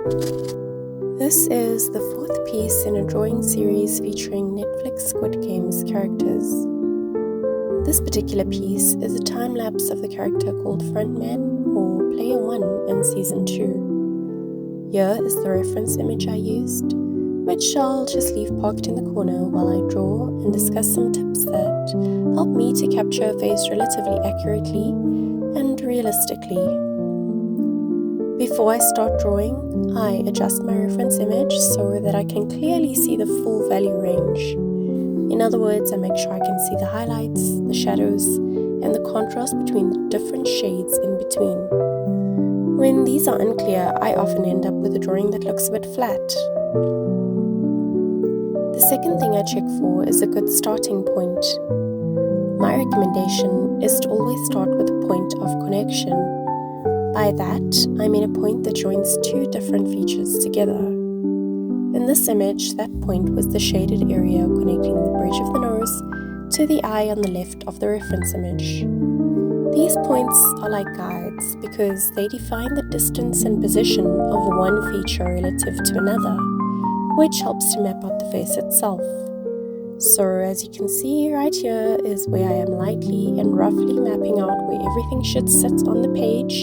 This is the fourth piece in a drawing series featuring Netflix Squid Game's characters. This particular piece is a time-lapse of the character called Frontman, or Player 1 in Season 2. Here is the reference image I used, which I'll just leave parked in the corner while I draw and discuss some tips that help me to capture a face relatively accurately and realistically. Before I start drawing, I adjust my reference image so that I can clearly see the full value range. In other words, I make sure I can see the highlights, the shadows, and the contrast between the different shades in between. When these are unclear, I often end up with a drawing that looks a bit flat. The second thing I check for is a good starting point. My recommendation is to always start with a point of connection. By that, I mean a point that joins two different features together. In this image, that point was the shaded area connecting the bridge of the nose to the eye on the left of the reference image. These points are like guides because they define the distance and position of one feature relative to another, which helps to map out the face itself. So as you can see right here is where I am lightly and roughly mapping out where everything should sit on the page,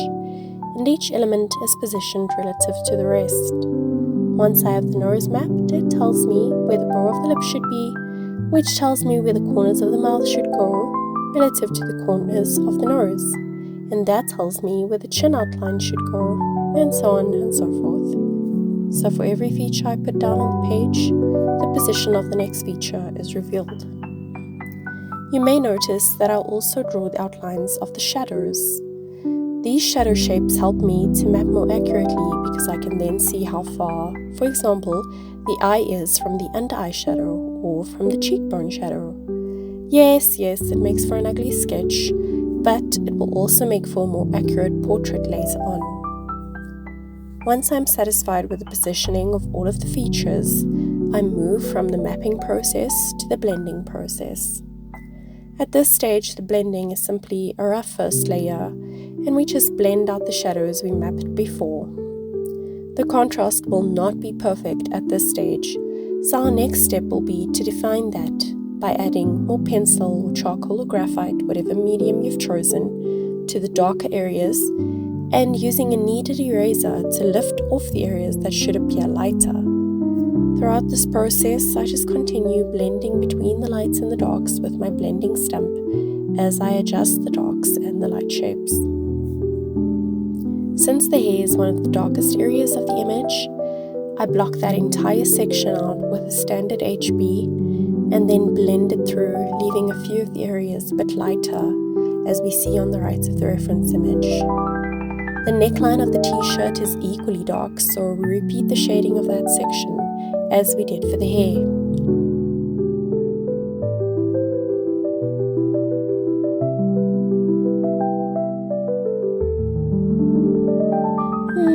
and each element is positioned relative to the rest. Once I have the nose mapped, it tells me where the brow of the lip should be, which tells me where the corners of the mouth should go relative to the corners of the nose, and that tells me where the chin outline should go, and so on and so forth. So for every feature I put down on the page, the position of the next feature is revealed. You may notice that I'll also draw the outlines of the shadows. These shadow shapes help me to map more accurately because I can then see how far, for example, the eye is from the under eye shadow or from the cheekbone shadow. Yes, it makes for an ugly sketch, but it will also make for a more accurate portrait later on. Once I'm satisfied with the positioning of all of the features, I move from the mapping process to the blending process. At this stage, the blending is simply a rough first layer, and we just blend out the shadows we mapped before. The contrast will not be perfect at this stage, so our next step will be to define that by adding more pencil or charcoal or graphite, whatever medium you've chosen, to the darker areas, and using a kneaded eraser to lift off the areas that should appear lighter. Throughout this process, I just continue blending between the lights and the darks with my blending stump as I adjust the darks and the light shapes. Since the hair is one of the darkest areas of the image, I block that entire section out with a standard HB and then blend it through, leaving a few of the areas a bit lighter, as we see on the right of the reference image. The neckline of the t-shirt is equally dark, so we repeat the shading of that section as we did for the hair.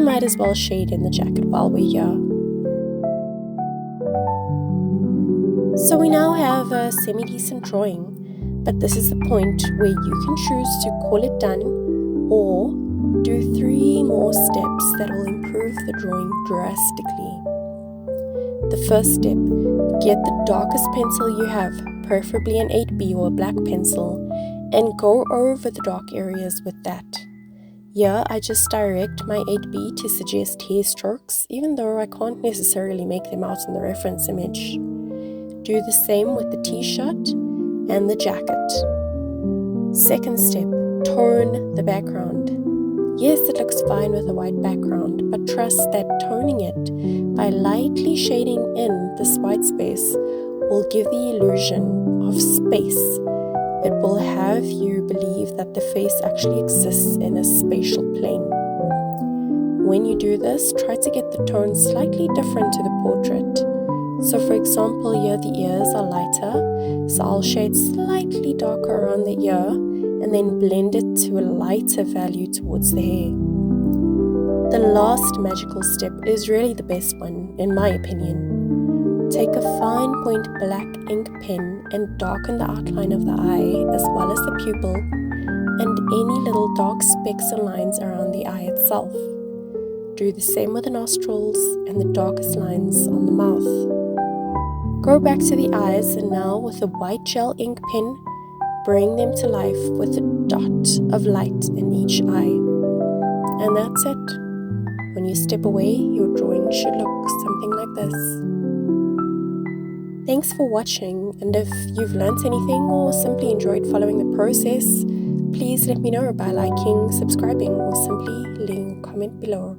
Might as well shade in the jacket while we're here. So we now have a semi-decent drawing, but this is the point where you can choose to call it done or do 3 more steps that will improve the drawing drastically. The first step, get the darkest pencil you have, preferably an 8B or a black pencil, and go over the dark areas with that. Here, I just direct my 8B to suggest hair strokes, even though I can't necessarily make them out in the reference image. Do the same with the t-shirt and the jacket. Second step, tone the background. Yes, it looks fine with a white background, but trust that toning it by lightly shading in this white space will give the illusion of space. It will have you believe that the face actually exists in a spatial plane. When you do this, try to get the tone slightly different to the portrait. So for example, here the ears are lighter, so I'll shade slightly darker around the ear and then blend it to a lighter value towards the hair. The last magical step is really the best one, in my opinion. Take a fine point black ink pen and darken the outline of the eye as well as the pupil and any little dark specks or lines around the eye itself. Do the same with the nostrils and the darkest lines on the mouth. Go back to the eyes, and now with a white gel ink pen, bring them to life with a dot of light in each eye. And that's it. When you step away, your drawing should look something like this. Thanks for watching, and if you've learnt anything or simply enjoyed following the process, please let me know by liking, subscribing, or simply leaving a comment below.